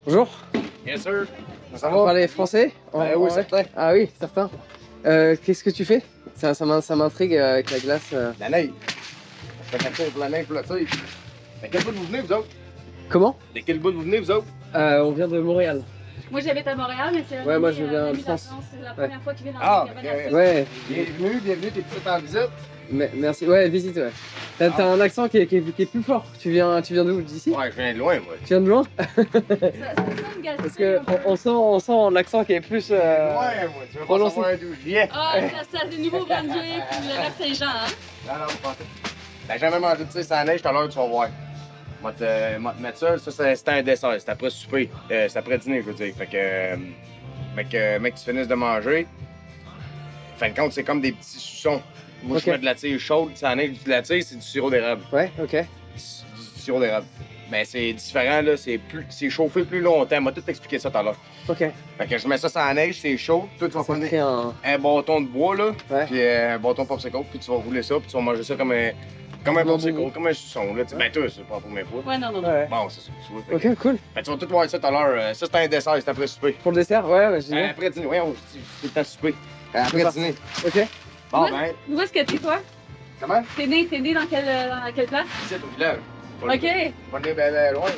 Bonjour. Yes sir. Ça On va? parlait français? Oui, certain. Ah oui, certain. Qu'est-ce que tu fais? Ça m'intrigue avec la glace. La neige. Je fais capter pour la neige pour le tir. De quel bout vous venez, vous autres? Comment? De quel bout vous venez, vous autres? On vient de Montréal. Moi j'habite à Montréal, mais c'est Ouais, moi, je viens de France. C'est la première fois qu'il vient dans Ah, le ok, Canada. Ouais, Bienvenue, t'es petite en visite. merci. Ouais, visite, ouais. T'as un accent qui est plus fort. Tu viens d'où? D'ici? Ouais, je viens de loin, moi. Tu viens de loin? Ça sonne gazé. Parce que on sent l'accent qui est plus. Ouais, moi, tu veux pas prononcé. savoir d'où je viens. Ah, c'est du Nouveau-Brunswick ou le Lac-Saint-Jean, hein? Non, non, pas tout. T'as jamais mangé de ça, c'est la neige, tout à l'heure, tu vas voir. Moi, te mettre ça, c'était un dessert, c'était après souper. C'était après dîner, je veux dire. Fait que, mec, tu finisses de manger. Fin de compte, c'est comme des petits suçons. Moi, Ok. je mets de la tire chaude, c'est la neige, de la tire, c'est du sirop d'érable. Ouais, ok. Du sirop d'érable. Mais c'est différent, là, c'est chauffé plus longtemps. M'a tout expliqué ça tout à l'heure. Ok. Fait que je mets ça sur la neige, c'est chaud. Toi, tu vas Ça prendre crée un. un bâton de bois, là, Ouais. puis un bâton de popsicle, puis tu vas rouler ça, puis tu vas manger ça comme un popsicle, comme un suçon, là. Ben, toi, c'est pas la première fois. Ouais, non, non, non. Ouais. Bon, c'est ça, tu vois. Fait que- Ok, cool. Fait que tu vas tout voir ça tout à l'heure. Ça, c'est un dessert, c'est après souper. Pour le dessert, ouais, génial. Après dîner, ouais, c'est le temps de souper. Après parti. dîner. Ok. Bon, Ouais. ben, Où est-ce que tu es, toi? comment? T'es né dans quelle place? Ici, au village. Ok. Pas aller ben loin, là.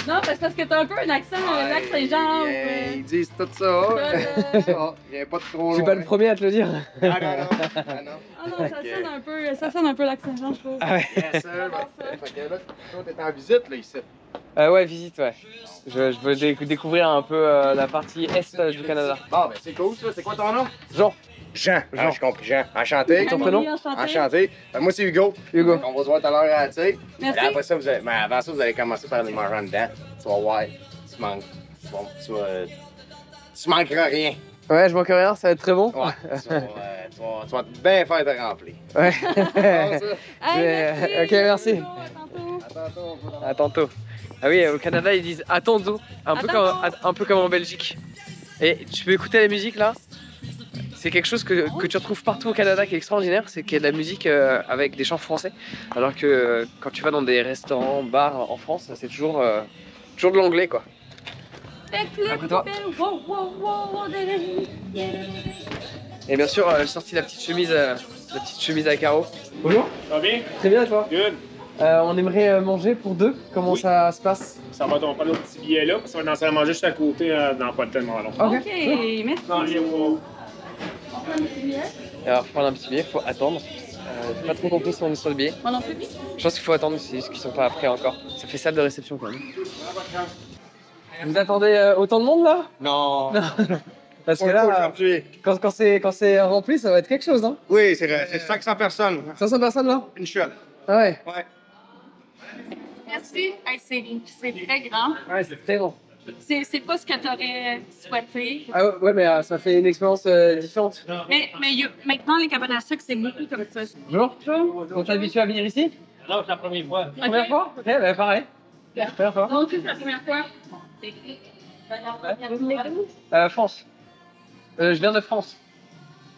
Non, parce que t'as un peu un accent Lac-Saint-Jean. Ils disent tout ça. Euh, Il n'y a pas de trop Je loin. suis pas le premier à te le dire. Ah non, non. Ah non. Ah non, ça sonne un peu Lac-Saint-Jean, je trouve. Ah ouais. Yes, sir. Fait que là, toi, t'es en visite, là, ici. Ouais, visite, ouais. Je veux découvrir un peu la partie est du Canada. Bon, ben, c'est cool, ça. C'est quoi ton nom? Jean. Jean. Ah, je comprends, Jean. Enchanté. Ton prénom? Enchanté. Moi, c'est Hugo. Hugo. On va se voir tout à l'heure à la tire. Merci. Et après ça, mais avant ça, vous allez commencer par aller manger en dedans. Tu vas voir. Tu manques. Tu manqueras rien. Ouais, je manque rien, ça va être très bon. Ouais. Tu vas bien faire te remplir. Ouais. Bon, ça. Hey, Ok, merci. À tantôt. À tantôt. À tantôt. Ah oui, au Canada, ils disent attends-nous, un peu comme en Belgique. Et tu peux écouter la musique là. C'est quelque chose que tu retrouves partout au Canada qui est extraordinaire, c'est qu'il y a de la musique avec des chants français. Alors que quand tu vas dans des restaurants, bars en France, c'est toujours de l'anglais quoi. Après toi. Et bien sûr, j'ai sorti la petite chemise à carreaux. Bonjour. Ça va bien? Très bien et toi? Good. On aimerait manger pour deux. Comment Oui. ça se passe? Ça va, on va prendre notre petit billet là, puis ça va danser à manger juste à côté dans pas tellement long. Ok. Ok, merci. Non, il y a pas. Alors, pour prendre un petit billet, il faut attendre. J'ai pas trop compris si on est sur le billet. Moi non plus. Je pense qu'il faut attendre, c'est juste qu'ils sont pas prêts encore. Ça fait salle de réception quand même. Vous attendez autant de monde là? Non. Parce que là, aujourd'hui. quand c'est rempli, ça va être quelque chose, hein? Oui, c'est 500 personnes. 500 personnes là? Une shot. Ah ouais? Ouais. Merci. Hey, c'est très grand. Ouais, c'est très bon. C'est pas ce que t'aurais souhaité. Ah ouais, mais ça fait une expérience différente. Mais maintenant, les cabanes à sucre, c'est beaucoup comme ça. Bonjour. On t'a habitué à venir ici? Non, c'est la première fois. Première fois? Ok, bah pareil. Première fois. Non, c'est la première fois. France. Je viens de France.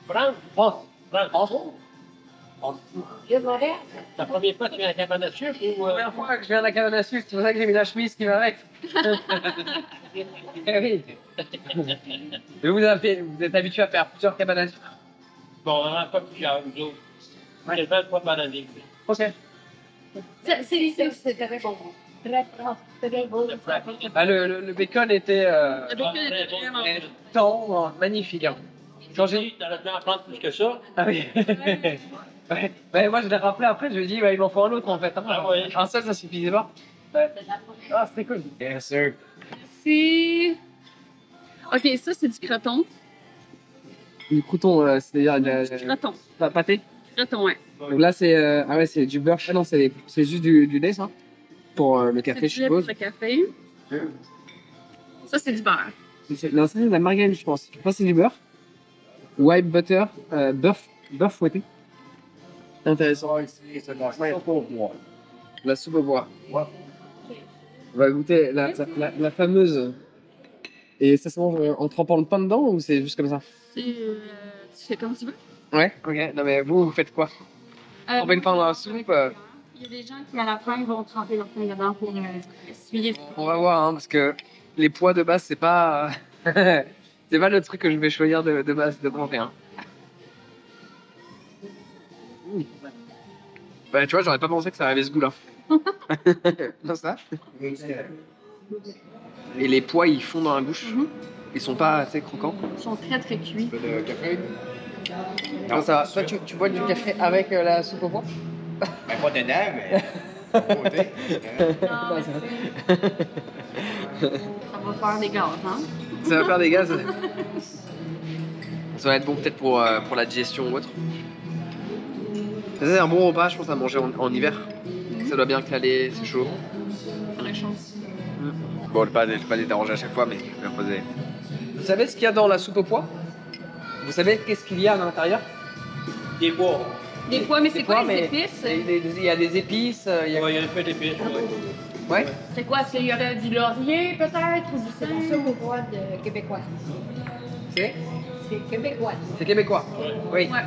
France? France. France? La première fois que tu viens à la cabane à sucre ou. Première fois que je viens à la cabane à sucre, c'est pour ça que j'ai mis la chemise qui va avec. Eh oui. Et vous êtes habitué à faire plusieurs cabanes à sucre? Bon, vraiment pas plusieurs, nous autres. Ouais. Quasiment pas par l'année. Ok. C'est très bon. Très bon. Très bon. Ah, le bacon était Le bacon était vraiment bon. tendre, magnifique. Hein. Quand j'ai... T'aurais pu en prendre plus que ça. Ah oui. Ouais. Ouais, moi je l'ai rappelé après, je lui ai dit il m'en faut un autre en fait. Hein. Ah ouais. Un seul ça suffisait pas. Ouais. Ah c'était cool. Yes, sir. Merci. Ok, ça, c'est du croton. Du crouton, c'est-à-dire Du croton. la pâté. Croton, ouais. Donc là c'est ah ouais c'est du beurre. Ah non c'est juste du lait ça. Pour le café je C'est du lait pour suppose. le café. Ça, c'est du beurre. Non ça c'est de la margarine je pense. Je pense que c'est du beurre. White butter, beurre fouetté. Intéressant. La soupe au bois. On va goûter la fameuse. Et ça se mange en trempant le pain dedans ou c'est juste comme ça? Tu fais comme tu veux. Ouais. Ok. Non mais vous faites quoi? Tremper le pain dans la soupe Il y a des gens qui, à la fin, vont tremper leur pain dedans pour essuyer. On va voir hein, parce que les pois de base, c'est pas... c'est pas le truc que je vais choisir de base, de manger. Hein. Bah, tu vois, j'aurais pas pensé que ça avait ce goût-là. Non, ça. Et les pois, ils fondent dans la bouche. Ils sont pas assez croquants. Ils sont très très cuits. Un peu de café? Non, ça va. Toi, tu bois du café avec la soupe aux pois? Ben, pas dedans, mais. À côté. Non, mais ça va faire des gaz, hein? Ça va faire des gaz. Ça va être bon peut-être pour la digestion ou autre. Ça, c'est un bon repas, je pense, à manger en hiver. Ça doit bien caler, c'est chaud. Très chaud. Bon, je vais pas les déranger à chaque fois, mais je vais poser. Vous savez ce qu'il y a dans la soupe aux pois? Vous savez qu'est-ce qu'il y a à l'intérieur? Des pois. Des pois, mais c'est quoi pois, les mais épices? Il y a des épices. Il y a... Ouais, il y a un peu d'épices, ouais. Ouais. C'est quoi? Est-ce qu'il y aurait du laurier peut-être? Ou du C'est la soupe aux pois de québécois. C'est Québécois. C'est québécois. Oui. Ouais.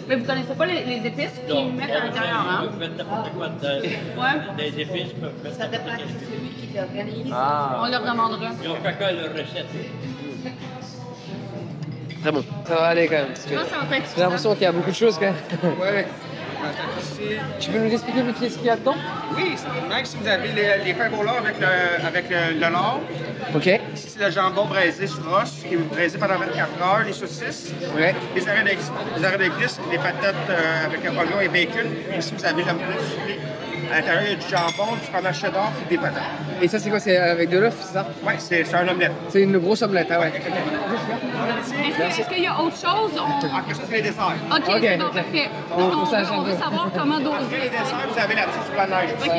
Mais vous connaissez pas les épices qu'ils mettent à l'intérieur, hein? Ils peuvent mettre n'importe quoi dedans. Ouais. Des épices, ils peuvent mettre Ça dépend n'importe de quelle épice. celui qui l'organise. Ah. On leur demandera. Ils ont chacun leur recette. Très bon. Ça va aller quand même. Parce que Je pense que ça va être j'ai l'impression qu'il y a beaucoup de choses quand même. Ouais. Tu peux nous expliquer vite fait ce qu'il y a dedans? Oui, même si vous avez les pains roulants avec le lard. Ok. Ici, c'est le jambon braisé sur roche, qui est braisé pendant 24 heures, les saucisses, Ouais. les arrêts de glisse, les patates avec oignon et bacon. Ici, vous avez l'omelette chili. À l'intérieur, il y a du jambon, du fromage cheddar et des patates. Et ça, c'est quoi? C'est avec de l'œuf, c'est ça? Ouais, c'est un omelette. C'est une grosse omelette, ah ouais. Est-ce qu'il y a autre chose? Après ça, c'est les desserts. Ok, Ok, c'est bon, ok. parfait. On sache un On veut peu. savoir comment doser. Après les desserts, vous avez la petite sur la neige. Ok,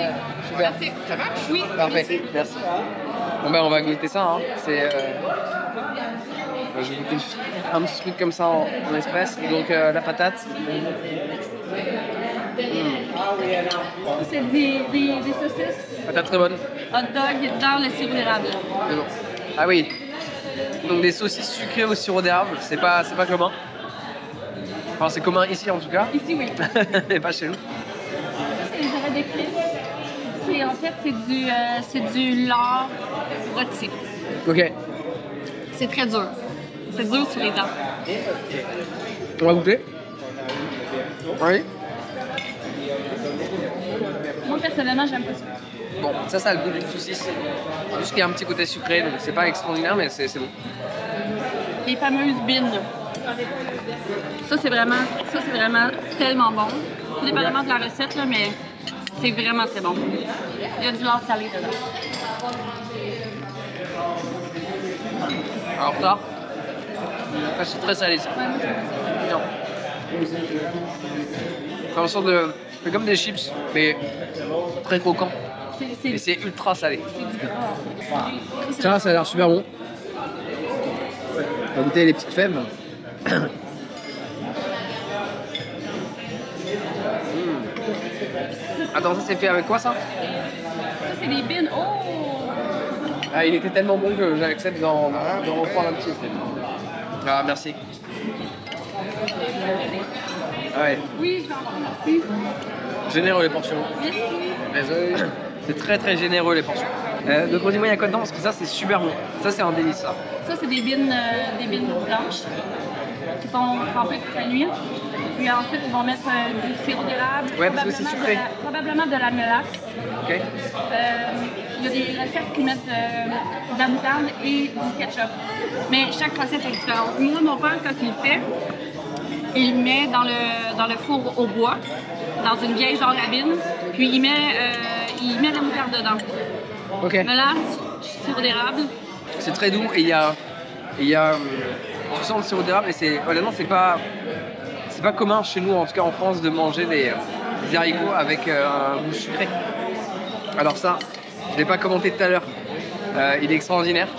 super. parfait. Ça marche? Oui. Parfait, merci. Bon ben on va goûter ça, hein. C'est... je vais goûter un petit truc comme ça en express. Donc la patate. C'est des saucisses Patate très bonne. hot dog dans le sirop d'érable. C'est bon. Ah oui. Donc des saucisses sucrées au sirop d'érable, c'est pas commun. Enfin c'est commun ici en tout cas, Ici, oui. mais pas chez nous. Ça, c'est les arrêts d'épices. En fait, c'est du lard rôti. Ok, C'est très dur. C'est dur sur les dents. on va goûter. Oui. Moi, personnellement, j'aime pas ça. Bon, ça a le goût d'une saucisse. C'est juste qu'il y a un petit côté sucré, donc c'est pas extraordinaire, mais c'est bon. Les fameuses bines. Ça, c'est vraiment tellement bon. Tout dépendamment de la recette, là, mais c'est vraiment très bon. Il y a du lard salé dedans. Alors ça, c'est très salé ça. Ouais, moi, j'aime ça. Non. C'est une sorte de... C'est comme des chips, mais très croquant. Et c'est ultra salé. Ça, ça a l'air super bon. On va goûter les petites fèves. Attends, ça c'est fait avec quoi ça? Ça, c'est des bines. Oh! Ah, il était tellement bon que j'accepte d'en reprendre un petit. Ah, merci. Ah ouais, Oui, je vais en prendre. Merci. généreux les portions. Merci. Désolé. C'est très généreux les portions. Donc dis-moi il y a quoi dedans parce que ça c'est super bon. Ça c'est un délice ça. Ça, c'est des bines blanches qui sont trempées toute la nuit. Puis ensuite, ils vont mettre du sirop d'érable, Ouais, parce que c'est sucré. probablement de la mélasse. Ok. Il y a des recettes qui mettent de la moutarde et du ketchup. Mais chaque recette est différente. Moi, mon père, quand il le fait, il le met dans le four au bois, dans une vieille genre rabine, puis il met de la moutarde dedans. Ok. Mélasse, sirop d'érable. C'est très doux et il y a tu sens le sirop d'érable et c'est honnêtement c'est pas commun chez nous en tout cas en France de manger des haricots avec un goût sucré. Alors ça, je l'ai pas commenté tout à l'heure. Il est extraordinaire.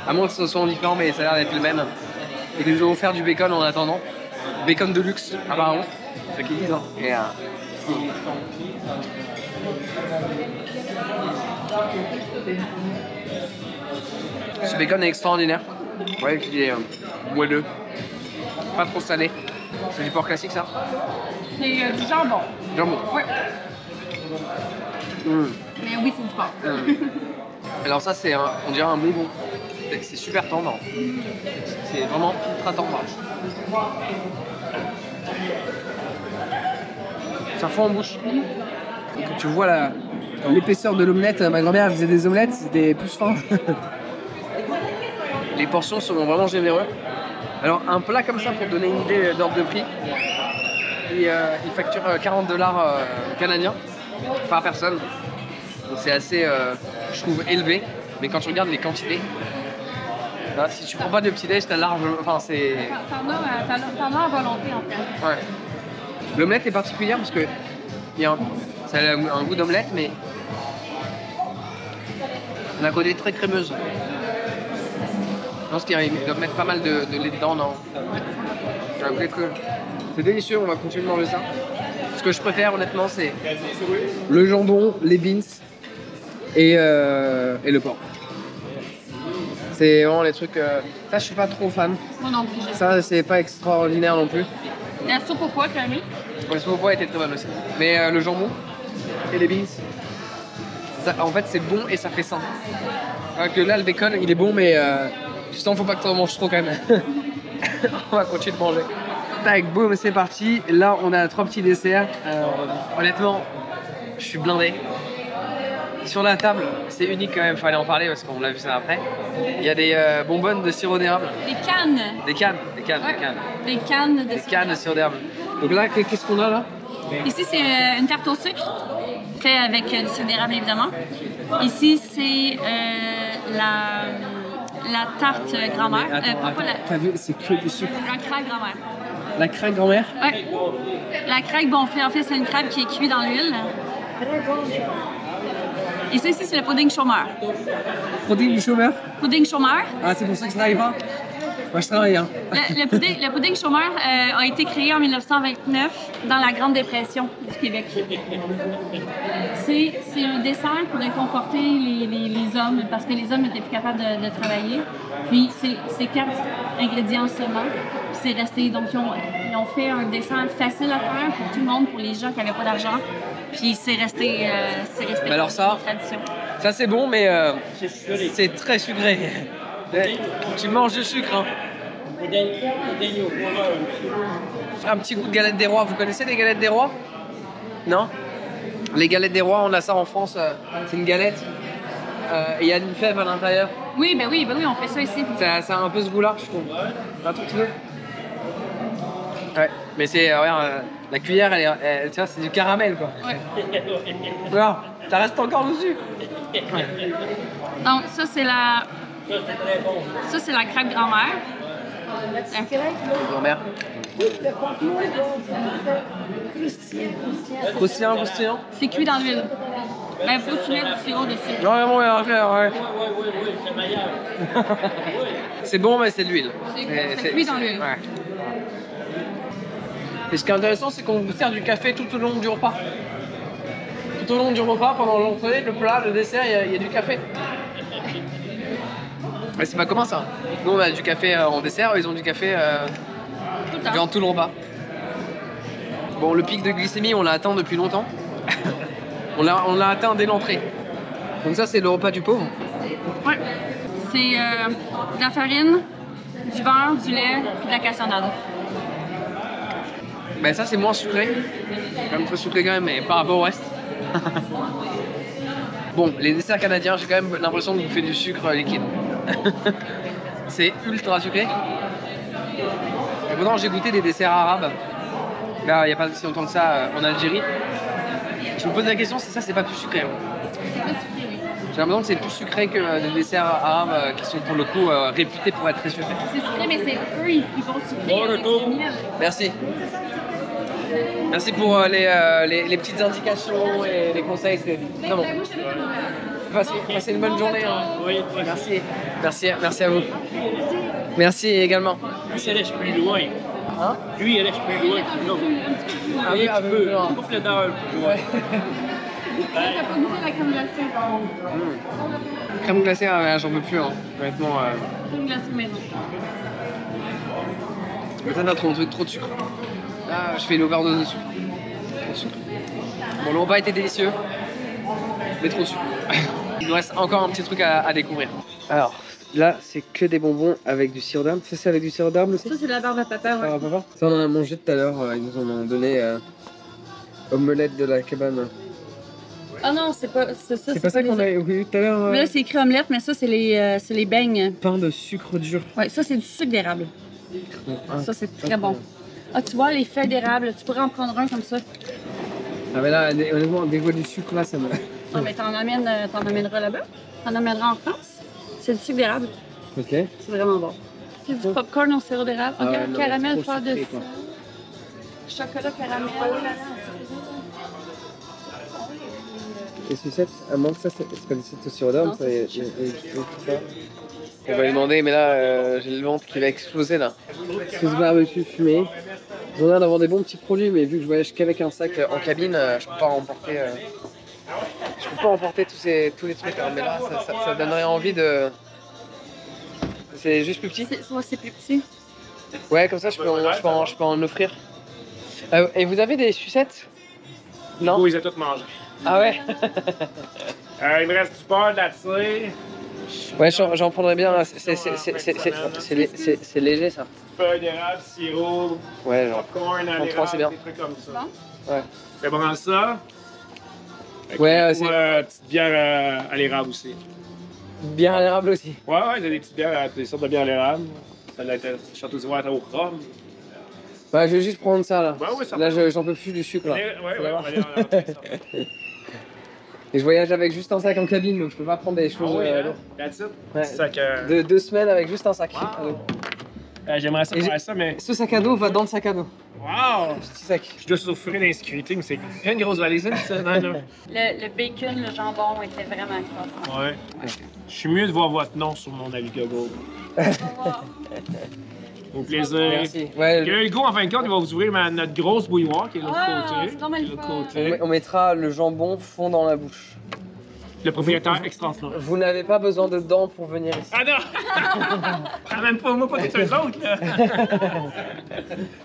À moins que ce soit différent, mais ça a l'air d'être le même. Et que nous allons faire du bacon en attendant. Bacon de luxe, apparemment. C'est ce qu'ils disent. Hein. Et, ce bacon est extraordinaire. Vous voyez qu'il est moelleux. Pas trop salé. C'est du porc classique ça? C'est du jambon. Jambon. Ouais. Mmh. Mais oui, c'est du porc. Alors ça c'est on dirait un bonbon. C'est super tendre. C'est vraiment ultra tendre. Ça fond en bouche. Donc, tu vois l'épaisseur de l'omelette. Ma grand-mère faisait des omelettes, c'était plus fin. Les portions sont vraiment généreuses. Alors un plat comme ça pour donner une idée d'ordre de prix, il facture $40 canadiens par personne. Donc c'est assez, je trouve, élevé. Mais quand tu regardes les quantités, là, si tu prends pas de petit déj, t'as large. Enfin c'est. T'en as à volonté en fait. Ouais. L'omelette est particulière parce que ça a un goût d'omelette, mais d'un côté très crémeuse. Je pense qu'ils doivent mettre pas mal de lait dedans, non? C'est délicieux, on va continuer de manger ça. Ce que je préfère honnêtement, c'est le jambon, les beans et le porc. C'est vraiment les trucs. Ça, je suis pas trop fan. Moi non plus. Ça, c'est pas extraordinaire non plus. La soupe au pois, tu as mis? La soupe au pois était très bonne aussi. Mais le jambon et les beans, ça, en fait, c'est bon et ça fait sain. Alors que là, le bacon, il est bon, mais justement, faut pas que tu en manges trop quand même. On va continuer de manger. Tac, boum, c'est parti. Là, on a 3 petits desserts. Honnêtement, je suis blindé. Sur la table, c'est unique quand même, fallait en parler parce qu'on l'a vu ça après. Il y a des bonbonnes de sirop d'érable. Des cannes. Des cannes. Des cannes Des cannes de sirop d'érable. Donc là, qu'est-ce qu'on a là? Ici, c'est une tarte au sucre, faite avec du sirop d'érable évidemment. Ici, c'est la tarte grand-mère. T'as vu, c'est que du sucre. La craque grand-mère. La craque grand-mère? Ouais. La craque gonflée, en fait, c'est une crabe qui est cuite dans l'huile. Et ça, ici, c'est le pudding chômeur. Pudding du chômeur? Pudding chômeur. Ah, c'est pour ça que je travaille pas? Moi, je travaille, hein. Le pudding chômeur a été créé en 1929 dans la Grande Dépression du Québec. C'est un dessert pour réconforter les hommes, parce que les hommes n'étaient plus capables de travailler. Puis, c'est 4 ingrédients seulement. Puis, c'est resté. Donc, ils ont fait un dessert facile à faire pour tout le monde, pour les gens qui n'avaient pas d'argent. Puis, c'est resté Mais alors ça, tradition. Ça, c'est bon, mais c'est très sucré. Tu manges du sucre, hein. Un petit goût de galette des rois. Vous connaissez les galettes des rois? Non? Les galettes des rois, on a ça en France. C'est une galette. Il y a une fève à l'intérieur. Oui, on fait ça ici. Ça a un peu ce goût-là, je trouve. Un tout petit peu. Ouais, mais c'est, regarde, la cuillère, tu vois, c'est du caramel, quoi. Ouais. Regarde, ça reste encore dessus. Ouais. Donc, ça, c'est la... Ça, c'est la craque grand-mère. Grand-mère. Croustillant. C'est cuit dans l'huile. Il faut que tu mettes du sirop dessus. Non, vraiment, ouais. C'est bon, mais c'est de l'huile. C'est cuit dans l'huile. Ouais. Et ce qui est intéressant, c'est qu'on vous sert du café tout au long du repas. Tout au long du repas, pendant l'entrée, le plat, le dessert, il y a du café. Mais c'est pas commun ça. Nous on a du café en dessert, eux, ils ont du café durant tout le repas. Bon, le pic de glycémie, on l'a atteint depuis longtemps. on l'a atteint dès l'entrée. Donc ça, c'est le repas du pauvre. Ouais. C'est de la farine, du beurre, du lait et de la cassonade. Ben ça, c'est moins sucré. Quand même très sucré quand même, mais par rapport au reste. Bon, les desserts canadiens, j'ai quand même l'impression de bouffer du sucre liquide. C'est ultra sucré. Et pourtant, j'ai goûté des desserts arabes. Là, il n'y a pas si longtemps que ça en Algérie. Je me pose la question si ça, c'est pas plus sucré. J'ai l'impression que c'est plus sucré que des desserts arabes qui sont pour le coup réputés pour être très sucrés. C'est sucré, mais c'est eux, ils vont sucrer avec le miel. Merci. Merci pour les petites indications et les conseils. C'est très bon. Passez une bonne journée. Hein. Oui, Merci à vous. Merci également. Lui, il reste plus loin. Hein? Lui, il reste plus loin que l'autre. Ah oui, un peu. Ouvre le dent un peu. Ouais. T'as pas goûté la crème glacée? Crème glacée, j'en peux plus. Hein. Honnêtement. Crème glacée maison. Mais ça a trop de sucre. Là, je fais une overdose de sucre. Trop de sucre. Bon, le repas était délicieux. Mais trop de sucre. Il nous reste encore un petit truc à découvrir. Alors, là, c'est que des bonbons avec du sirop d'érable. Ça, c'est avec du sirop d'érable aussi? Ça, c'est de la barbe à papa, ouais. Ah, papa. Ça, on en a mangé tout à l'heure. Ils nous en ont donné omelette de la cabane. Ah non, c'est pas ça. C'est pas ça qu'on a eu tout à l'heure? Mais là, c'est écrit omelette, mais ça, c'est les beignes. Pain de sucre dur. Ouais, ça, c'est du sucre d'érable. Ah, Ça, c'est très bon. Ah, tu vois, les feuilles d'érable, tu pourrais en prendre un comme ça. Ah, mais là, honnêtement, des voix du sucre, là, ça me. Ah, mais t'en amèneras là-bas. T'en amèneras en France. C'est du sucre d'érable. Ok. C'est vraiment bon. C'est du popcorn au sirop d'érable. Ah Ok, ouais, non, caramel, trop fleur de sucré, quoi. chocolat, caramel. Les sucettes, à moins que ça, c'est pas des sucettes au sirop d'érable, Non, ça, c'est on va lui demander, mais là, j'ai le ventre qui va exploser, là. Sauce barbecue fumée. Ils ont l'air d'avoir des bons petits produits, mais vu que je voyage qu'avec un sac en cabine, je peux pas emporter. Je peux pas emporter tous les trucs, hein, mais là, ça donnerait envie de. C'est juste plus petit? C'est plus petit. Ouais, comme ça, je peux en offrir. Et vous avez des sucettes? Non? Oui, ils ont tous mangé. Ah ouais? Il me reste du beurre, de la tire, Ouais, j'en prendrais bien. C'est léger, ça. feuille d'érable, sirop, Ouais, genre. popcorn à En trois, c'est l'érable, bien. des trucs comme ça. Ouais. C'est bon ça. Ouais, Ou petite bière à l'érable aussi. Bien à l'érable aussi. Ouais, il y a des petites bières, des sortes de bières à l'érable. Ça doit être Château d'Ivoire au rhum. Bah, je vais juste prendre ça, là. Ouais, ça Là, va. j'en peux plus du sucre, là. Ouais, Faut on l'avoir. va aller en ça. Et je voyage avec juste un sac en cabine, donc je peux pas prendre des choses. Ah oui, hein? lourdes. That's it. Ouais. Sac, De 2 semaines avec juste un sac. Wow. J'aimerais ça Et faire ça, mais. Ce sac à dos va dans le sac à dos. Wow! Petit sac. Je dois souffrir d'insécurité, mais c'est une grosse valise, ça, dans le... Le bacon, le jambon était vraiment croissant. Ouais. Je suis mieux de voir votre nom sur mon Navigago. Au plaisir. Merci. Ouais, Et Hugo, en fin de compte, il va vous ouvrir notre grosse bouilloire qui est de l'autre côté. C'est vraiment Qui est de le l'autre fun. côté. on mettra le jambon fond dans la bouche. Le propriétaire extraordinaire. Vous n'avez pas besoin de dents pour venir ici. Ah non! Ah, même pas moi, pas tous eux autres, là!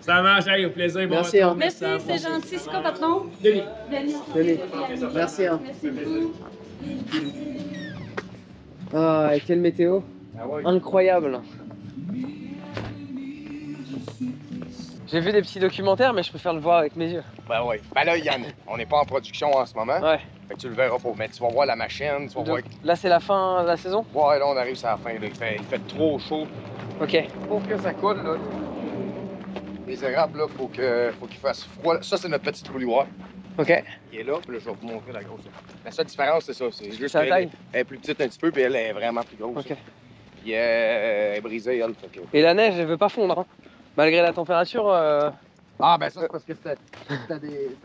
Ça marche, hey, au plaisir. bon Merci, retour, hein. Merci, c'est gentil. C'est quoi votre nom? Denis. Denis. Denis. Merci, hein. Merci beaucoup. Ah, et quelle météo Ah ouais. incroyable. J'ai vu des petits documentaires, mais je préfère le voir avec mes yeux. Ben ouais. Ben là, Yann, on n'est pas en production en ce moment. Ouais. Fait que tu le verras pas. Mais tu vas voir la machine, tu vas voir. Donc, là, c'est la fin de la saison? Ouais, là, on arrive sur la fin. Là. Il fait trop chaud. Ok. Pour que ça coule, là. Les érables, là, faut qu'il fasse froid. Ça, c'est notre petite couloir. Ok. Il est là, puis là, je vais vous montrer la grosse. La seule différence, c'est ça. C'est juste la qu'elle taille? elle est plus petite un petit peu, puis elle est vraiment plus grosse. Ok. Puis elle est brisée, elle. Fait que... Et la neige, elle veut pas fondre, hein. Malgré la température. Ah, ben ça, c'est parce que t'as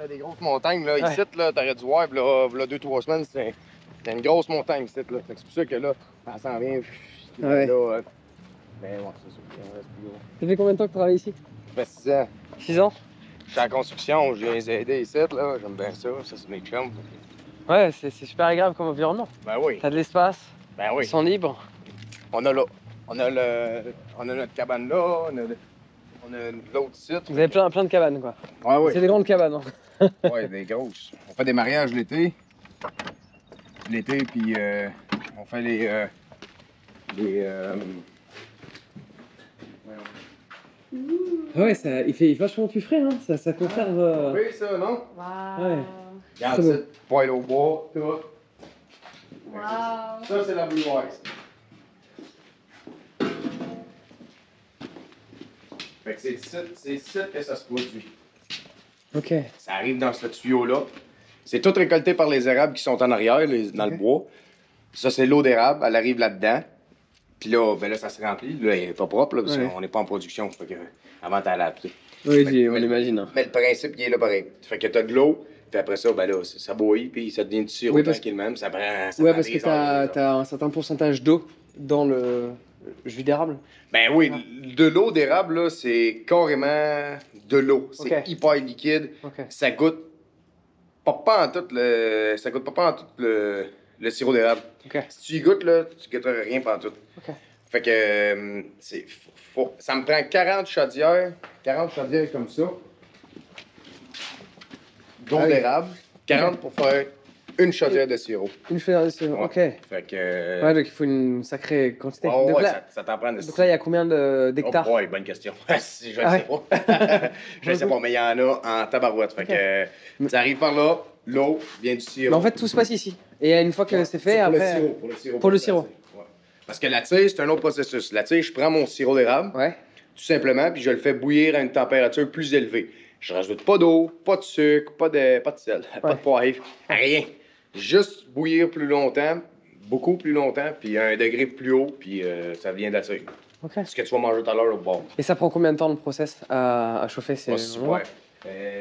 des grosses montagnes, là. Ouais. Ici, là, t'aurais dû voir, puis là, 2-3 semaines, c'était une grosse montagne, ici, là. Fait que c'est pour ça que là, ça s'en vient. Ouais. Là, ben, ouais, c'est ça. Il reste plus gros. Ça fait combien de temps que tu travailles ici? Ça fait 6 ans. 6 ans? Je suis en construction, je viens les aider ici, là. J'aime bien ça. Ça, c'est mes chums. Ouais, c'est super agréable comme environnement. Ben oui. T'as de l'espace, Ben oui. ils sont libres. On a là. On a notre cabane là, on a l'autre site. Vous avez plein de cabanes, quoi. Ouais, oui. C'est des grandes cabanes. Hein. Ouais, des grosses. On fait des mariages l'été. L'été, puis on fait les Ouais, il fait vachement plus frais, hein. Ça conserve. Oui, ça, non? Wow. Ouais. Regarde, C'est c'est poêle au bois, tout. Wow. Ça, c'est la bouilloire. Fait que c'est ici que ça se produit. Ok. Ça arrive dans ce tuyau-là. C'est tout récolté par les érables qui sont en arrière, dans le bois. Ça, c'est l'eau d'érable, elle arrive là-dedans. Puis là, ben là, ça se remplit. Là, il est pas propre, là, parce Ouais. qu'on n'est pas en production. Fait que, avant, t'as la tu sais. Oui, on l'imagine. Hein. Mais le principe, il est là pareil. Fait que t'as de l'eau, puis après ça, ben là, ça bouillit, puis ça devient du sirop Oui, parce tranquillement, puis ça prend. Ça Ouais, prend parce que des heures. t'as un certain pourcentage d'eau dans le jus d'érable. Ben oui, de l'eau d'érable, là, c'est carrément de l'eau. C'est Ok. hyper liquide. Ok. Ça goûte pas en tout le. Ça goûte pas en tout le sirop d'érable. Ok. Si tu y goûtes, là, tu goûteras rien pas en tout. Ok. Fait que ça me prend 40 chaudières comme ça. D'eau Ah oui. d'érable. 40 pour faire une chaudière de sirop. Une fleur de sirop, Ouais. ok. Fait que. Ouais, donc il faut une sacrée quantité. Oh, donc, ouais, là, ça t'en prend de donc là, il y a combien d'hectares? Oh, ouais, bonne question. Si, je Ah le sais pas. Je le sais pas, mais il y en a en tabarouette. Fait que ça arrive par là, l'eau vient du sirop. Mais en fait, tout se passe ici. Et une fois que c'est fait, pour après. le sirop. Pour le la sirop. tire. Ouais. Parce que la tire, c'est un autre processus. La tire, je prends mon sirop d'érable, Ouais. tout simplement, puis je le fais bouillir à une température plus élevée. Je rajoute pas d'eau, pas de sucre, pas de sel, pas de poivre, rien. Juste bouillir plus longtemps, beaucoup plus longtemps, puis à un degré plus haut, puis ça vient de la tire. Ok. Ce que tu vas manger tout à l'heure au bord. Et ça prend combien de temps le process à chauffer? C'est Pas super.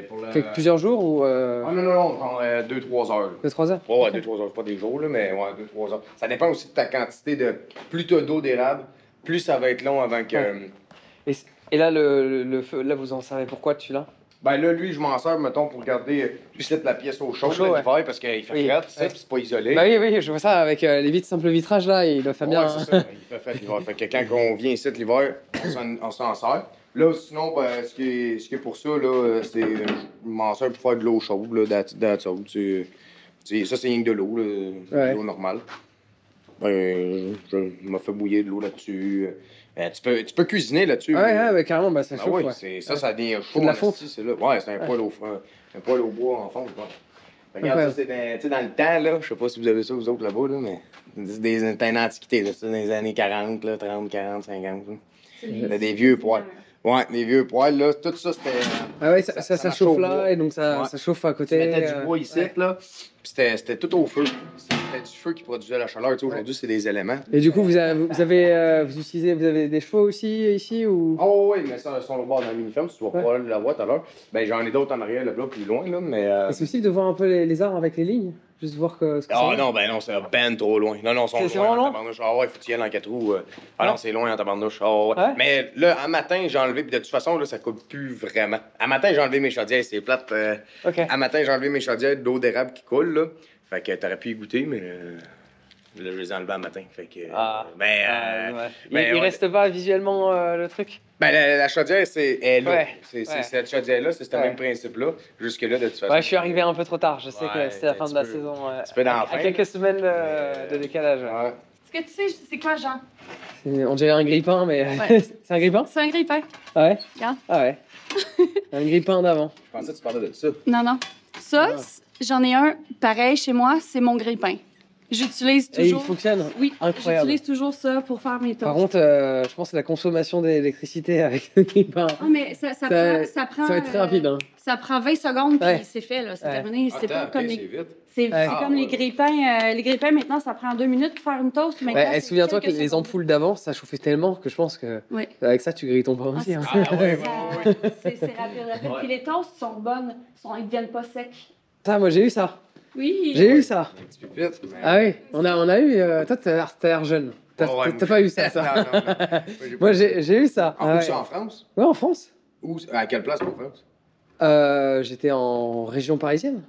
Pour le... plusieurs jours ou Ah non, on prend 2-3 heures. 2-3 heures? Ouais, 2-3 heures, pas des jours, là, mais ouais, 2-3 heures. Ça dépend aussi de ta quantité de. Plus t'as d'eau d'érable, plus ça va être long avant que. Ouais. Et là, le feu, là, vous en servez pourquoi celui-là? Ben là, lui, je m'en sers, mettons, pour garder la pièce au chaud, chaud, là, ouais. l'hiver, parce qu'il fait Oui. frais, tu sais, Ouais. puis c'est pas isolé. Bah oui, je vois ça avec les simples vitrages là, il doit faire bien. Ouais, c'est ça, il fait frais l'hiver. Fait que quand on vient ici l'hiver, on s'en sert. Là, sinon, ben, ce qui est pour ça, là, c'est. Je m'en sers pour faire de l'eau chaude, là, that's all. Ça, c'est rien que de l'eau, là, Ouais. de l'eau normale. Je me fais bouillir de l'eau là-dessus. Tu peux cuisiner là-dessus. Ouais, carrément, bah ça Ah chauffe. ouais, Ouais. ça devient chaud. de la en fonte. esti, c'est là. Ouais, c'est un poêle au bois en fonte. Ouais. Regarde, Incroyable. ça, c'est dans le temps, là. Je sais pas si vous avez ça, vous autres, là-bas, là, mais c'est une antiquité, là. C'est dans les années 40, là, 30, 40, 50. Là. C'était des vieux poêles. Ouais, des vieux poêles, là. Tout ça, c'était. Ah ouais, ça marche chauffe au là, bois. et donc ça Ouais. chauffe à Tu côté. mettais du bois ici, ouais. là. Puis c'était tout au feu. C'était du feu qui produisait la chaleur. Tu sais, aujourd'hui, c'est des éléments. Et du coup, vous avez des chevaux aussi ici ou? Oh oui, mais ça, ils sont au bord de la mini-ferme, si tu vas pouvoir la voir tout à l'heure. Ben, j'en ai d'autres en arrière, là, plus loin, là, mais. C'est possible de voir un peu les arbres avec les lignes? Juste voir ce que Ah ça non, ben non, c'est ben trop loin. Non, ils sont C'est loin vraiment en loin? tabarnouche. Ah ouais, faut que tu y ailles en 4 roues. Ah Ouais. non, c'est loin en tabarnouche. Ah ouais. Ouais? Mais là, un matin, j'ai enlevé, puis de toute façon, là, ça coûte plus vraiment. Un matin, j'ai enlevé mes chaudières, c'est plate. Ok. Un matin, j'ai enlevé mes chaudières d'eau d'érable qui coule, là. Fait que t'aurais pu y goûter, mais là, je les ai enlevés un matin. Fait que. Ah. Ouais. Il ouais. reste pas visuellement le truc? Ben, la chaudière, c'est là. Ouais. C'est Ouais. cette chaudière-là, c'est ce Ouais. même principe-là. Jusque-là, de toute façon. Ouais, je suis arrivé un peu trop tard. Je sais Ouais, que c'était la fin de la un petit peu- saison. petit peu dans la À fin. quelques semaines de décalage. Ouais. Ouais. Est-ce que tu sais, c'est quoi, Jean? On dirait un grille-pain, mais Ouais. c'est un grille-pain? C'est un grille-pain. Ah ouais? Regarde. Ah ouais. Un grille-pain d'avant. Je pensais que tu parlais de ça. Non. Ça, Ah. j'en ai un pareil chez moi, c'est mon grille-pain. J'utilise Et il toujours. fonctionne? Oui, Incroyable. j'utilise toujours ça pour faire mes toasts. Par contre, je pense que la consommation d'électricité avec le grille-pain, Ah, mais ça ça prend. va être très rapide. Hein. Ça prend 20 secondes, puis Ouais. c'est fait, là. C'est Ouais. terminé. C'est pas Attends, comme ok, les. c'est vite. C'est Ouais. c'est comme les grille-pains. Les grille-pains, maintenant, ça prend 2 minutes pour faire une toast. Maintenant, Ouais, et c'est souviens-toi que quelques les secondes. ampoules d'avant, ça chauffait tellement que je pense que Oui. avec ça, tu grilles ton pain aussi. Ah, hein. Ah, ouais, C'est rapide. Puis les toasts sont bonnes. Ils deviennent pas secs. Ça, moi, j'ai eu ça. Oui. J'ai eu ça. Un petit peu vite. mais- Ah oui, on a eu. Toi, t'as l'air jeune. T'as Oh, ouais, t'as pas eu ça, ça. Non, non, non. j'ai Moi, pas- j'ai eu ça. En Ah où ouais. ça, en France? Ouais, en France. Où, à quelle place en France? J'étais en région parisienne.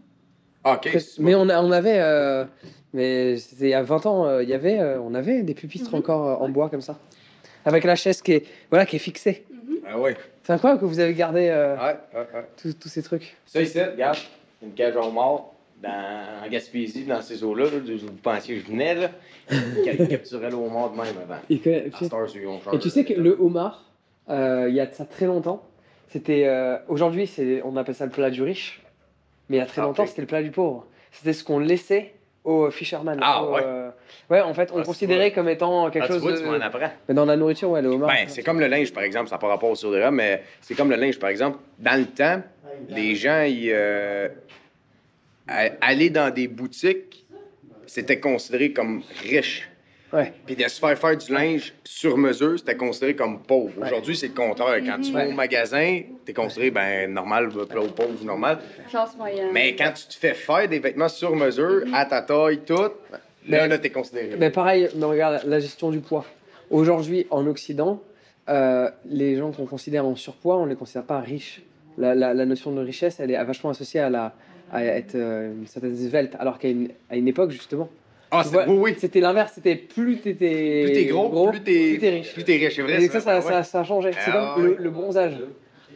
Ah, ok. c'est Mais bon. on avait. Mais c'était il y a 20 ans, on avait des pupitres encore en bois comme ça. Avec la chaise qui est fixée. Ah, ouais. C'est incroyable que vous avez gardé Ouais. tous ces trucs. Ça, ici, regarde, une cage en mort en Gaspésie, dans ces eaux-là, là, vous pensiez que je venais, là. Qui capturait le homard de même avant. Et, À cette heure, ils ont changé. et tu sais que le homard, il y a de ça très longtemps, c'était. Aujourd'hui, on appelle ça le plat du riche. Mais il y a très Ah, longtemps, ok. c'était le plat du pauvre. C'était ce qu'on laissait aux fishermen. Ah, aux, ouais. Ouais, en fait, on Ah, tu considérait vois. comme étant quelque Ah, tu chose vois, de. tu m'en apprends. Mais dans la nourriture, ouais, le homard. Ben, c'est comme le linge, par exemple, ça n'a pas rapport au sirop d'érable, mais c'est comme le linge, par exemple. Dans le temps, les gens, aller dans des boutiques, c'était considéré comme riche. Ouais. Puis de se faire du linge sur mesure, c'était considéré comme pauvre. Aujourd'hui, c'est le contraire. Quand tu vas au magasin, t'es considéré, ben, normal, pauvre, normal. Classe moyenne. Mais quand tu te fais faire des vêtements sur mesure, à ta taille, tout, là, t'es considéré. Mais pareil, mais regarde la gestion du poids. Aujourd'hui, en Occident, les gens qu'on considère en surpoids, on ne les considère pas riches. La notion de richesse, elle est vachement associée à être une certaine svelte, alors qu'à une époque, justement, Ah, tu vois, oui. c'était l'inverse. C'était plus t'étais Plus t'es gros, plus t'es riche. plus t'es riche, c'est vrai. Et c'est ça vrai, ouais. ça a changé. C'est Ah, comme ouais. le bronzage.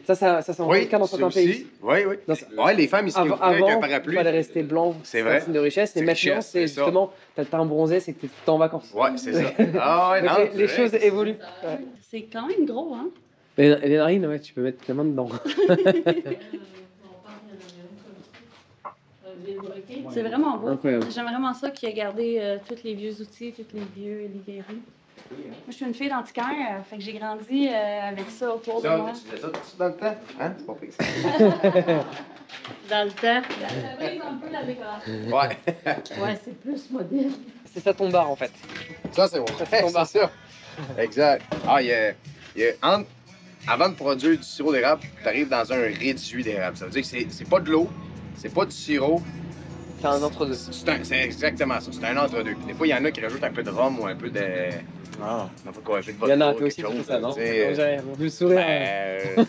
Ça c'est encore le cas dans ça certains pays. aussi. Oui, oui. Dans ça- Ouais, les femmes, ils se Avant, couvraient avec un il parapluie. fallait rester blanc, C'est un vrai. signe de richesse. Et C'est maintenant, richesse, c'est c'est ça. justement, t'as un bronzé, c'est que t'es tout le temps en vacances. Ouais, c'est ça. Ah ouais, Donc, non, les c'est choses vrai. évoluent. Ouais. C'est quand même gros, hein? Les narines, ouais, tu peux mettre ta main dedans. C'est vraiment beau. Incroyable. J'aime vraiment ça qui a gardé tous les vieux outils, tous les vieux ligueries. Moi, je suis une fille d'antiquaire, fait que j'ai grandi avec ça autour de Ça, moi. tu faisais ça dans le temps? Hein? C'est pas pire. Dans le temps. Ça brise un peu la décoration. Ouais. Ouais, c'est plus moderne. C'est ça ton bar en fait. Ça, c'est bon. c'est ton bar. C'est ça. Exact. Ah, avant de produire du sirop d'érable, tu arrives dans un réduit d'érable. Ça veut dire que c'est pas de l'eau, c'est pas du sirop. C'est un entre-deux. C'est exactement ça. C'est un entre-deux. Des fois, il y en a qui rajoutent un peu de rhum ou un peu de. Ah. Un peu quoi, un peu de Il y en a un vodka, peu aussi quelque qui fait chose, ça, non? tu sais, J'ai vu le sourire.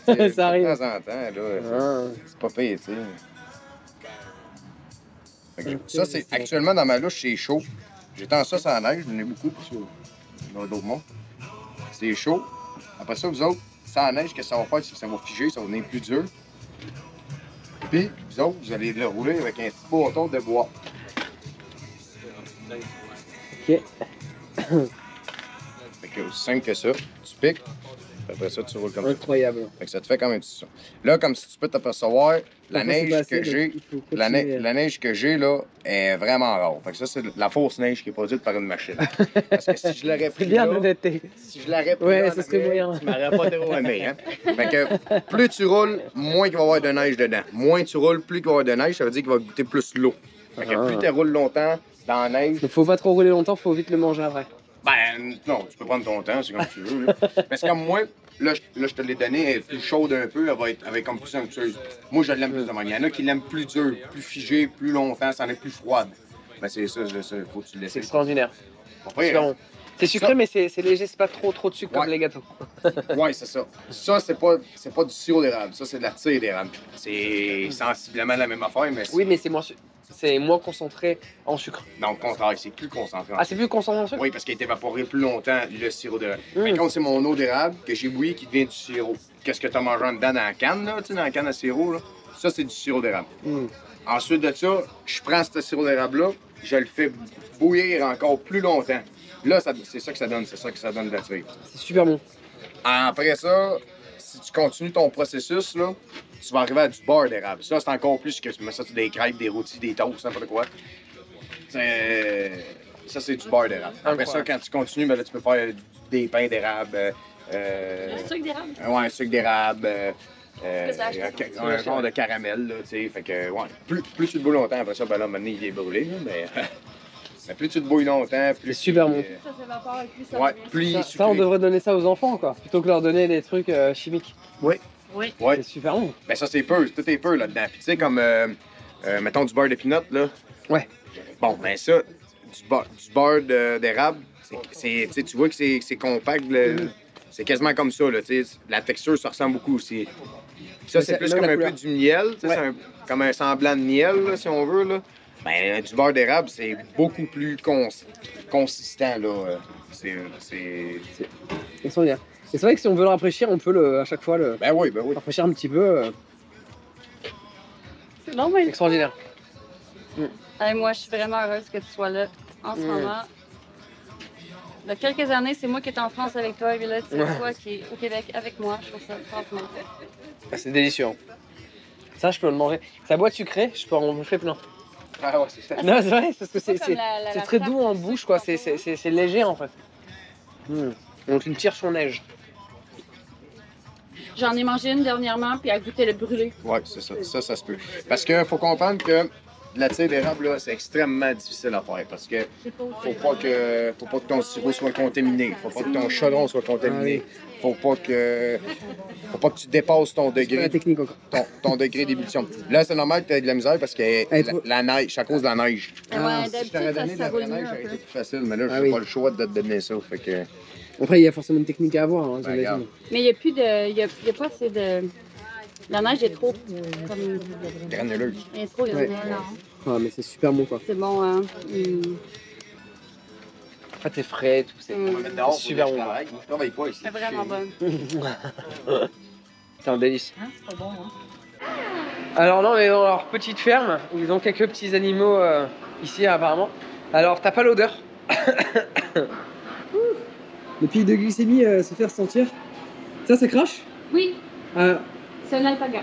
tu sais, Ça arrive. De temps en temps, là. Ah. C'est pas pire, tu sais. Fait que ça, c'est actuellement dans ma louche, c'est chaud. J'étends ça sans neige, j'en ai beaucoup, parce qu'il y a d'autres mondes. C'est chaud. Après ça, vous autres, sans neige, qu'est-ce que ça va faire? C'est que ça va figer, ça va devenir plus dur. Puis, vous autres, vous allez le rouler avec un petit bâton de bois. Ok. Fait que aussi simple que ça, tu piques, puis après ça, tu roules comme ça. Incroyable. Fait que ça te fait quand même ça. Là, comme si tu peux t'apercevoir, la Parfois, c'est neige pas assez, que donc j'ai, il faut la, continuer. la neige que j'ai là est vraiment rare. Fait que ça, c'est la fausse neige qui est produite par une machine. Parce que si je l'aurais C'est pris bien là, l'honnêteté. si je l'aurais pris Ouais, là, ça serait en moyen. tu m'aurais pas trop aimé, hein. Fait que plus tu roules, moins il va y avoir de neige dedans. Moins tu roules, plus il va y avoir de neige, ça veut dire qu'il va goûter plus l'eau. Fait que plus tu roules longtemps dans la neige, Donc faut pas trop rouler longtemps, faut vite le manger après. ben non, tu peux prendre ton temps, c'est comme tu veux. Là. Mais c'est comme moi, là, je te l'ai donné, elle est plus chaude un peu, elle va être comme plus onctueuse. Moi, je l'aime plus de même. Il y en a qui l'aiment plus dur, plus figé, plus longtemps, ça en est plus froide. Ben c'est ça, faut que tu le laisses. C'est extraordinaire. Après, Super bon. C'est sucré, Ça- mais c'est léger, c'est pas trop de sucre Ouais. comme les gâteaux. ouais, c'est ça. Ça, c'est pas du sirop d'érable, ça, c'est de la tire d'érable. C'est sensiblement la même affaire, mais Oui, mais c'est moins concentré en sucre. non, au contraire, c'est plus concentré. Ah, c'est plus concentré en sucre? Oui, parce qu'il est évaporé plus longtemps, le sirop d'érable. Mm. Par contre, c'est mon eau d'érable que j'ai bouillie qui devient du sirop. Qu'est-ce que tu as mangé en dedans dans la canne, là, tu sais, dans la canne à sirop, là? Ça, c'est du sirop d'érable. Mm. Ensuite de ça, je prends ce sirop d'érable-là, je le fais bouillir encore plus longtemps. Là, c'est ça que ça donne, de la tire. C'est super bon. Après ça, si tu continues ton processus, là, tu vas arriver à du beurre d'érable. Ça, c'est encore plus que tu mets ça sur des crêpes, des rôtis, des toasts, n'importe quoi. Ça, c'est du beurre d'érable. Après ça, Incroyable. quand tu continues, ben là, tu peux faire des pains d'érable. Le sucre d'érable. Ouais, un sucre d'érable. que t'as acheté? Un genre de caramel, là, tu sais. Fait que, ouais, plus tu te bouilles longtemps, après ça, ben là, maintenant, il est brûlé, là, mais... mais plus tu te bouilles longtemps, plus... C'est super bon. Ça s'évapore et plus ça Ouais, devient plus il est Ça, on sucré. devrait donner ça aux enfants, quoi. Plutôt que leur donner des trucs chimiques. Oui. Ouais. C'est super bon. Ben ça, c'est peu, tout est peu là-dedans. Puis tu sais, comme, mettons, du beurre de pinot, là. Ouais. Bon, ben ça, du beurre d'érable, tu sais, tu vois que c'est compact, c'est quasiment comme ça, là, tu sais. La texture, ça ressemble beaucoup aussi. Ça, Mais c'est c'est- plus même comme la un couleur. peu du miel, tu sais, Ouais. c'est comme un semblant de miel, là, si on veut, là. Ben, du beurre d'érable, c'est beaucoup plus consistant, là. Extraordinaire. Et c'est vrai que si on veut le rafraîchir, on peut à chaque fois le Ben oui, ben oui. rafraîchir un petit peu. C'est bon, mais... Extraordinaire. Hey, moi, je suis vraiment heureuse que tu sois là en ce Mm. moment. Il y a quelques années, c'est moi qui étais en France avec toi, et là, c'est Ouais. toi qui es au Québec avec moi. Je trouve ça franchement. Ah, c'est délicieux. Hein. Ça, je peux le manger. Sa boîte sucrée, je peux en manger plein. Ah ouais, c'est ça. Non, c'est vrai, parce que C'est c'est pas comme la très tarte doux en au bouche, sucre quoi. qu'on peut. C'est léger, en fait. Donc, une tire sur neige. J'en ai mangé une dernièrement, puis elle goûtait le brûlé. Ouais, c'est ça. Ça se peut. Parce que faut comprendre que de la tire d'érable, là, c'est extrêmement difficile à faire. Parce que C'est pas faut pas que ton sirop soit contaminé. Faut pas que ton chaudron soit contaminé. Faut pas que tu dépasses ton C'est pas la degré, technique encore. ton degré d'ébullition. Là, c'est normal que tu aies de la misère parce que la neige, c'est à cause de la neige. Ouais, Ah, Si je t'aurais d'habitude, ça donné de se la roule vraie mieux neige, un ça aurait peu. été plus facile. Mais là, Ah j'ai oui. pas le choix de te donner ça. Fait que... Après, il y a forcément une technique à avoir, hein, Ben, j'imagine. Mais il n'y a plus de. Il y a pas assez de. La neige est trop. Comme. Granuleuse. Elle est trop Ouais. granule. Ah, mais c'est super bon, quoi. C'est bon, hein. Après, t'es frais, tout. On va mettre dehors, super faut que bon. je travaille. Je travaille pas ici. C'est vraiment bonne. C'est un délice. Hein, c'est pas bon, hein. Alors non, mais dans leur petite ferme, ils ont quelques petits animaux ici apparemment. Alors t'as pas l'odeur. Le pic de glycémie se fait ressentir. Ça crache. Oui, Euh, c'est un alpaga.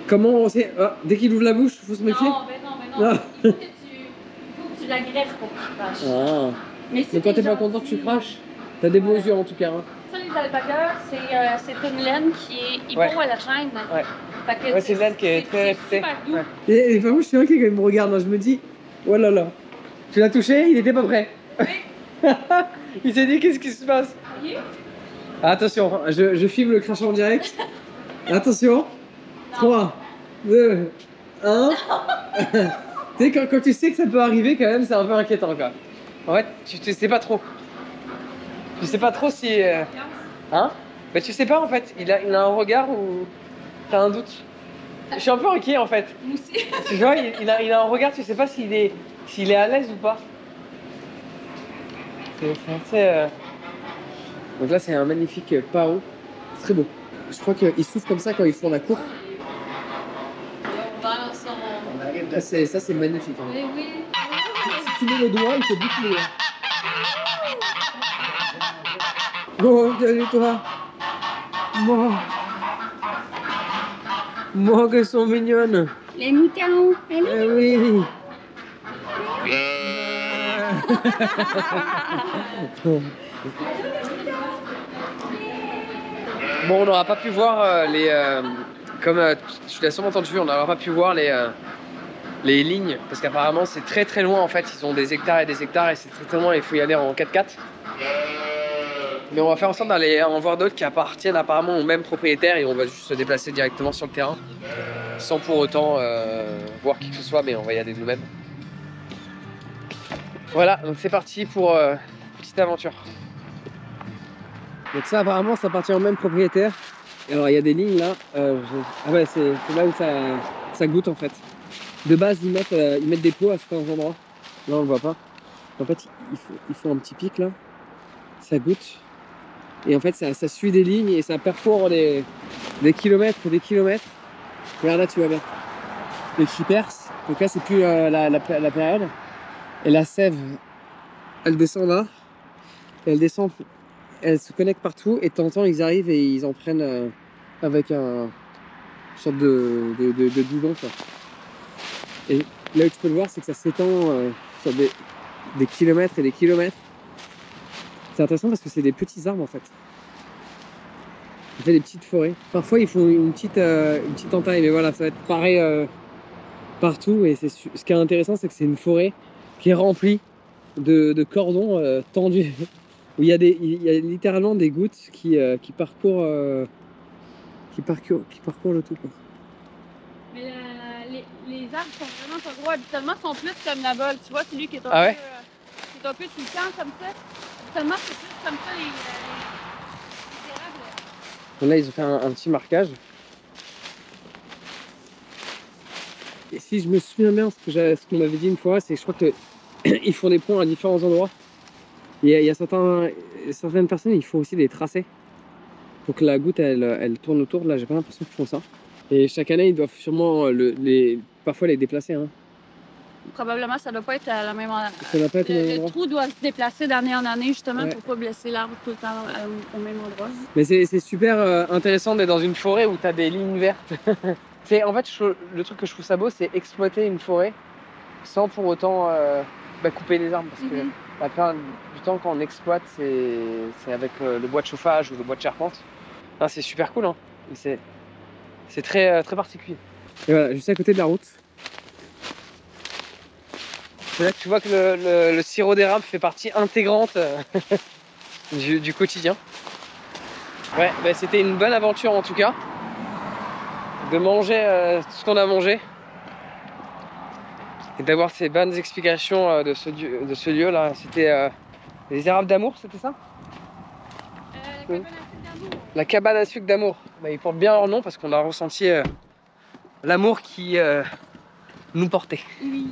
Comment on sait dès qu'il ouvre la bouche, faut se méfier. Non, ben non. Ah. Il faut que tu l'agresses pour qu'il crache. Ah. Mais si Mais quand t'es pas gentil- content que tu craches, t'as des beaux yeux en tout cas. Hein. Ça, les alpagas, c'est une laine qui est hypo Ouais. à la chaîne. Ouais. Fait que Ouais, c'est une laine qui est très réputée. super doux. Ouais. Et enfin, moi je suis inquiet quand il me regarde, hein. Je me dis, oh là là, tu l'as touché, il était pas prêt. Il s'est dit qu'est-ce qui se passe. Oui. Attention, je filme le crachat en direct. Attention. 3, 2, 1. Tu sais, quand tu sais que ça peut arriver, quand même, c'est un peu inquiétant, quoi. En fait, tu sais pas trop. Tu sais pas trop si. Hein? Bah, tu sais pas, en fait. Il a un regard où t'as un doute. Je suis un peu inquiet, en fait. Moi aussi. Tu vois, il a un regard, tu sais pas s'il est à l'aise ou pas. C'est assez. Donc là, c'est un magnifique pao. C'est très beau. Je crois qu'ils soufflent comme ça quand ils font la cour. On va ensemble. Ça, c'est magnifique. Hein. Oui, oui. Si tu mets le doigt, il te bouffe le doigt. Oh, toi. Moi, qu'elles sont mignonnes. Les moutons. Eh oui. Bon, on n'aura pas pu voir comme tu l'as sûrement entendu, on n'aura pas pu voir les lignes parce qu'apparemment c'est très très loin en fait. Ils ont des hectares et c'est très très loin. Il faut y aller en 4x4. Mais on va faire en sorte d'aller en voir d'autres qui appartiennent apparemment au même propriétaire et on va juste se déplacer directement sur le terrain sans pour autant voir qui que ce soit, mais on va y aller nous-mêmes. Voilà, donc c'est parti pour petite aventure. Donc ça apparemment ça appartient au même propriétaire. Et alors il y a des lignes là. Ah ouais, c'est là où ça goûte en fait. De base ils mettent des pots à certains endroits. Là on le voit pas. En fait il faut un petit pic là. Ça goûte. Et en fait ça suit des lignes et ça parcourt des kilomètres et des kilomètres. Regarde là tu vois bien. Et tu perces. Donc là c'est plus la période. Et la sève elle descend là. Et elle descend. Elle se connecte partout et de temps en temps ils arrivent et ils en prennent avec une sorte de bidon quoi. Et là où tu peux le voir c'est que ça s'étend sur des kilomètres et des kilomètres. C'est intéressant parce que c'est des petits arbres en fait. Ça fait des petites forêts. Parfois ils font une petite entaille mais voilà ça va être pareil partout et ce qui est intéressant c'est que c'est une forêt qui est remplie de cordons tendus. Où il y a littéralement des gouttes qui parcourent le tout quoi. Mais les arbres sont vraiment pas gros. Habituellement, ils sont plus comme la bol. Tu vois, celui qui est Ah ouais? qui est un peu sur le camp comme ça. Habituellement, c'est plus comme ça les érables. Donc là ils ont fait un petit marquage. Et si je me souviens bien ce qu'on m'avait dit une fois, c'est que je crois que ils font des ponts à différents endroits. Il y a certaines personnes, ils font aussi des tracés pour que la goutte elle tourne autour. Là, j'ai pas l'impression qu'ils font ça. Et chaque année, ils doivent sûrement parfois les déplacer. Hein. Probablement, ça doit pas être à la même endroit. Ça doit pas être au même Le endroit. trou doit se déplacer d'année en année justement Ouais. pour pas blesser l'arbre tout le temps au même endroit. Mais c'est super intéressant d'être dans une forêt où tu as des lignes vertes. En fait, le truc que je trouve ça beau, c'est exploiter une forêt sans pour autant couper les arbres. Parce que la plupart du temps, quand on exploite, c'est avec le bois de chauffage ou le bois de charpente. Ah, c'est super cool, hein. C'est très, très particulier. Et voilà, juste à côté de la route. C'est là que tu vois que le sirop d'érable fait partie intégrante du quotidien. Ouais, bah, c'était une bonne aventure en tout cas. De manger tout ce qu'on a mangé. Et d'avoir ces bonnes explications de ce lieu là. C'était les érables d'amour, c'était ça? La cabane à sucre d'amour. Bah, ils portent bien leur nom parce qu'on a ressenti l'amour qui nous portait. Oui.